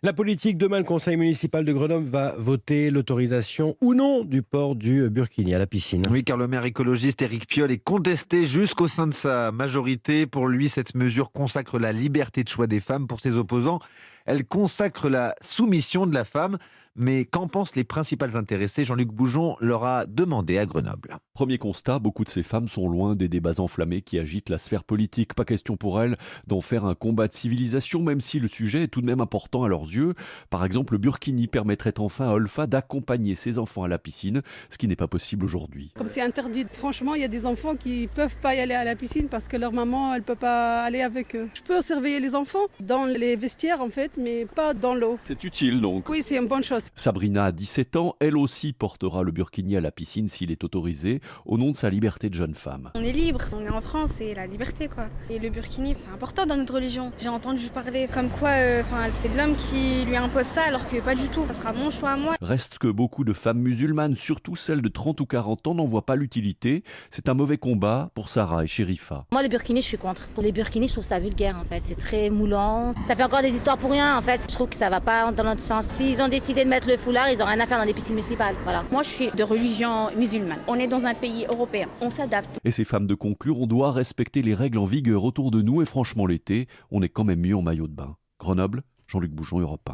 La politique, demain, le conseil municipal de Grenoble va voter l'autorisation ou non du port du burkini à la piscine. Oui, car le maire écologiste Éric Piolle est contesté jusqu'au sein de sa majorité. Pour lui, cette mesure consacre la liberté de choix des femmes. Pour ses opposants, elle consacre la soumission de la femme. Mais qu'en pensent les principales intéressées? Jean-Luc Boujon leur a demandé à Grenoble. Premier constat, beaucoup de ces femmes sont loin des débats enflammés qui agitent la sphère politique. Pas question pour elles d'en faire un combat de civilisation, même si le sujet est tout de même important à leurs yeux. Par exemple, le burkini permettrait enfin à Olfa d'accompagner ses enfants à la piscine, ce qui n'est pas possible aujourd'hui. Comme c'est interdit, franchement, il y a des enfants qui ne peuvent pas y aller à la piscine parce que leur maman, elle ne peut pas aller avec eux. Je peux surveiller les enfants dans les vestiaires en fait, mais pas dans l'eau. C'est utile donc. Oui, c'est une bonne chose. Sabrina a 17 ans, elle aussi portera le burkini à la piscine s'il est autorisé, au nom de sa liberté de jeune femme. On est libre, on est en France, c'est la liberté quoi. Et le burkini, c'est important dans notre religion. J'ai entendu parler comme quoi c'est l'homme qui lui impose ça alors que pas du tout. Ça sera mon choix à moi. Reste que beaucoup de femmes musulmanes, surtout celles de 30 ou 40 ans, n'en voient pas l'utilité. C'est un mauvais combat pour Sarah et Sherifa. Moi, le burkini, je suis contre. Pour les burkinis, je trouve ça vulgaire en fait. C'est très moulant. Ça fait encore des histoires pour rien en fait. Je trouve que ça va pas dans notre sens. S'ils ont décidé de mettre le foulard, ils ont rien à faire dans les piscines municipales. Voilà. Moi, je suis de religion musulmane. On est dans un pays européen. On s'adapte. Et ces femmes de conclure, on doit respecter les règles en vigueur autour de nous et franchement l'été, on est quand même mieux en maillot de bain. Grenoble, Jean-Luc Boujon, Europe 1.